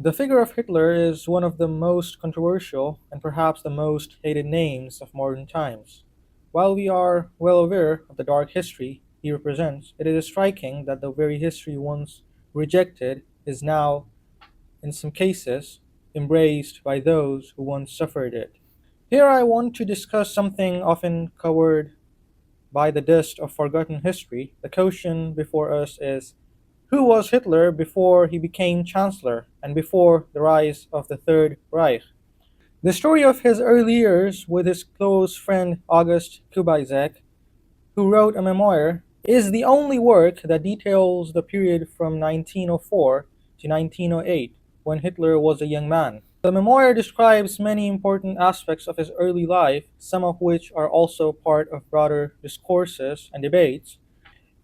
The figure of Hitler is one of the most controversial and perhaps the most hated names of modern times. While we are well aware of the dark history he represents, it is striking that the very history once rejected is now, in some cases, embraced by those who once suffered it. Here I want to discuss something often covered by the dust of forgotten history. The question before us is, who was Hitler before he became Chancellor and before the rise of the Third Reich? The story of his early years with his close friend August Kubizek, who wrote a memoir, is the only work that details the period from 1904 to 1908, when Hitler was a young man. The memoir describes many important aspects of his early life, some of which are also part of broader discourses and debates.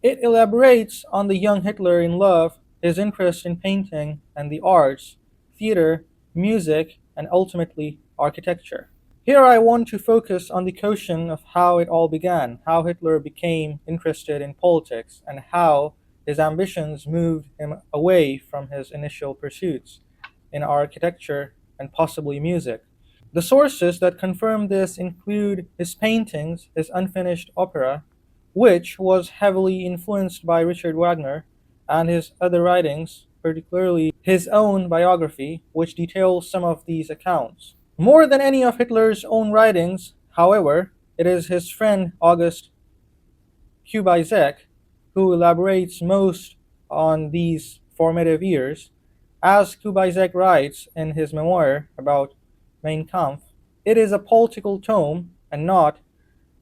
It elaborates on the young Hitler in love, his interest in painting and the arts, theater, music, and ultimately architecture. Here I want to focus on the question of how it all began, how Hitler became interested in politics, and how his ambitions moved him away from his initial pursuits in architecture and possibly music. The sources that confirm this include his paintings, his unfinished opera, which was heavily influenced by Richard Wagner, and his other writings, particularly his own biography, which details some of these accounts. More than any of Hitler's own writings, however, it is his friend August Kubizek who elaborates most on these formative years. As Kubizek writes in his memoir about Mein Kampf, it is a political tome and not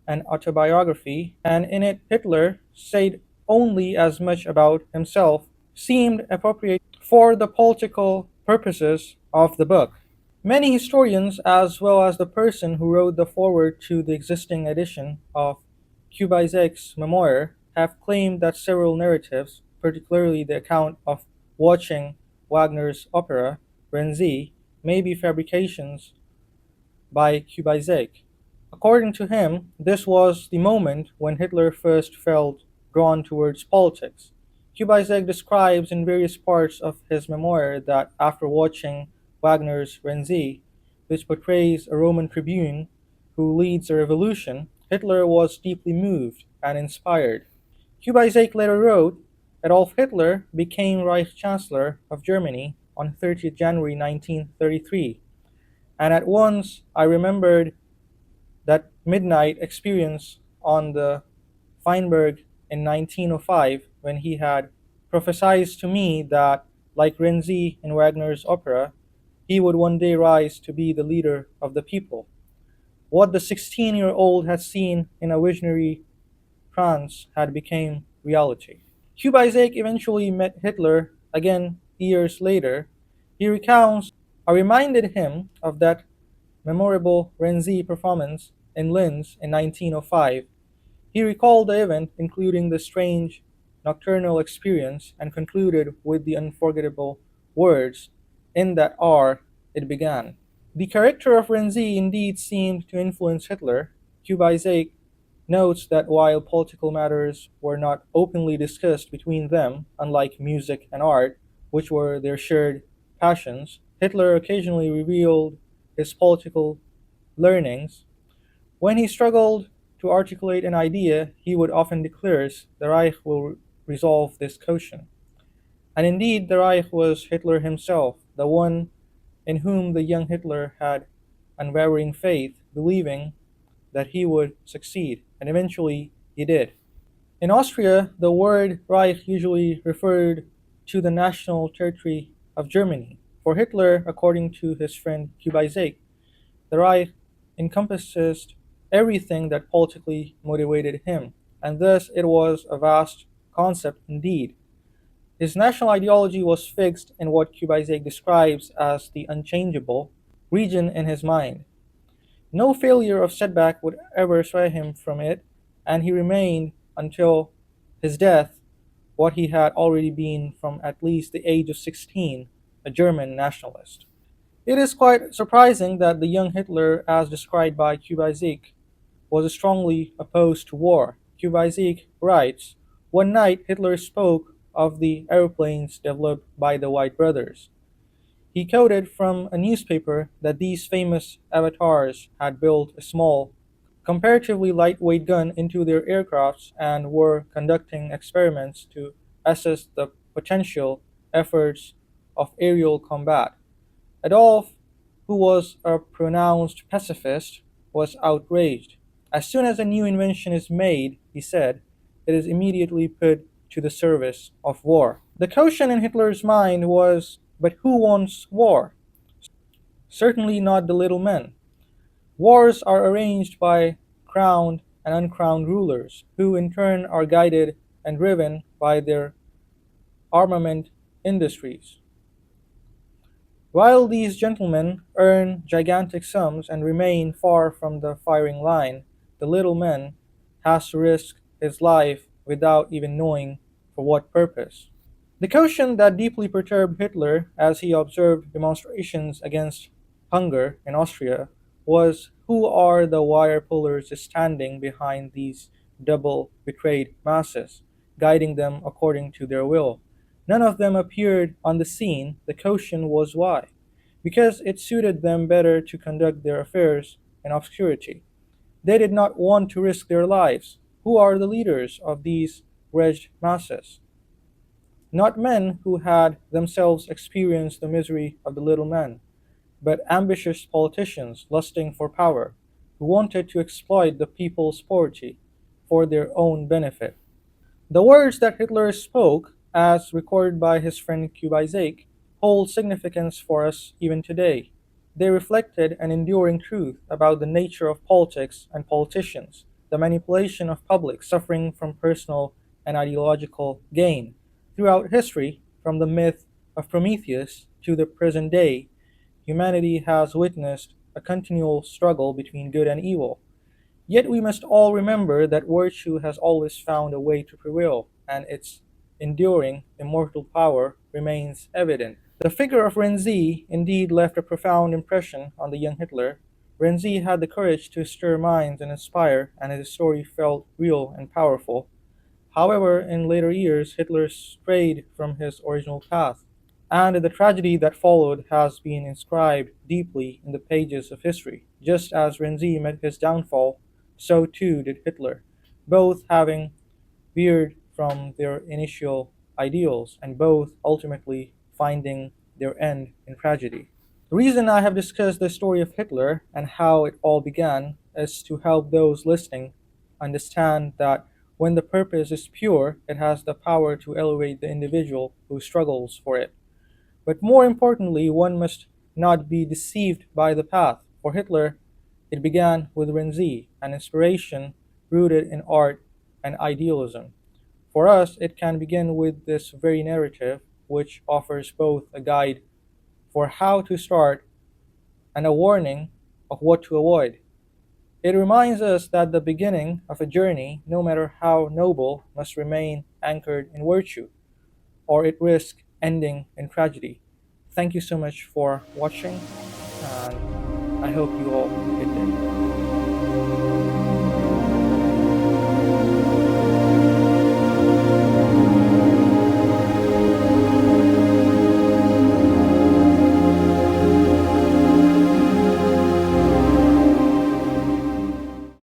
an autobiography, and in it Hitler said only as much about himself seemed appropriate for the political purposes of the book. Many historians, as well as the person who wrote the foreword to the existing edition of Kubizek's memoir, have claimed that several narratives, particularly the account of watching Wagner's opera, Rienzi, may be fabrications by Kubizek. According to him, this was the moment when Hitler first felt drawn towards politics. Kubizek describes in various parts of his memoir that after watching Wagner's Rienzi, which portrays a Roman tribune who leads a revolution, Hitler was deeply moved and inspired. Kubizek later wrote, Adolf Hitler became Reich Chancellor of Germany on 30th January 1933, and at once I remembered that midnight experience on the Feinberg in 1905 when he had prophesied to me that, like Rienzi in Wagner's opera, he would one day rise to be the leader of the people. What the 16-year-old had seen in a visionary trance had become reality. Kubizek eventually met Hitler again years later. He recounts, I reminded him of that memorable Rienzi performance in Linz in 1905. He recalled the event, including the strange nocturnal experience, and concluded with the unforgettable words, In that hour it began. The character of Rienzi indeed seemed to influence Hitler. Kubizek notes that while political matters were not openly discussed between them, unlike music and art, which were their shared passions, Hitler occasionally revealed his political learnings. When he struggled to articulate an idea, he would often declare, the Reich will resolve this question. And indeed, the Reich was Hitler himself, the one in whom the young Hitler had unwavering faith, believing that he would succeed, and eventually he did. In Austria, the word Reich usually referred to the national territory of Germany. For Hitler, according to his friend Kubizek, the Reich encompasses everything that politically motivated him, and thus it was a vast concept indeed. His national ideology was fixed in what Kubizek describes as the unchangeable region in his mind. No failure or setback would ever sway him from it, and he remained until his death what he had already been from at least the age of 16, a German nationalist. It is quite surprising that the young Hitler, as described by Kubizek, was strongly opposed to war. Kubizek writes, One night Hitler spoke of the aeroplanes developed by the White brothers. He quoted from a newspaper that these famous avatars had built a small, comparatively lightweight gun into their aircrafts and were conducting experiments to assess the potential efforts of aerial combat. Adolf, who was a pronounced pacifist, was outraged. As soon as a new invention is made, he said, it is immediately put to the service of war. The question in Hitler's mind was, but who wants war? Certainly not the little men. Wars are arranged by crowned and uncrowned rulers, who in turn are guided and driven by their armament industries. While these gentlemen earn gigantic sums and remain far from the firing line, the little man has to risk his life without even knowing for what purpose. The question that deeply perturbed Hitler as he observed demonstrations against hunger in Austria was, who are the wire pullers standing behind these double betrayed masses, guiding them according to their will? None of them appeared on the scene. The question was why? Because it suited them better to conduct their affairs in obscurity. They did not want to risk their lives. Who are the leaders of these wretched masses? Not men who had themselves experienced the misery of the little man, but ambitious politicians lusting for power, who wanted to exploit the people's poverty for their own benefit. The words that Hitler spoke, as recorded by his friend Kubizek, hold significance for us even today. They reflected an enduring truth about the nature of politics and politicians, the manipulation of public suffering from personal and ideological gain. Throughout history, from the myth of Prometheus to the present day, humanity has witnessed a continual struggle between good and evil. Yet we must all remember that virtue has always found a way to prevail, and its enduring, immortal power remains evident. The figure of Rienzi indeed left a profound impression on the young Hitler. Rienzi had the courage to stir minds and inspire, and his story felt real and powerful. However, in later years, Hitler strayed from his original path, and the tragedy that followed has been inscribed deeply in the pages of history. Just as Rienzi met his downfall, so too did Hitler, both having veered from their initial ideals and both ultimately finding their end in tragedy. The reason I have discussed the story of Hitler and how it all began is to help those listening understand that when the purpose is pure, it has the power to elevate the individual who struggles for it. But more importantly, one must not be deceived by the path. For Hitler, it began with Rienzi, an inspiration rooted in art and idealism. For us, it can begin with this very narrative, which offers both a guide for how to start and a warning of what to avoid. It reminds us that the beginning of a journey, no matter how noble, must remain anchored in virtue, or it risks ending in tragedy. Thank you so much for watching, and I hope you all get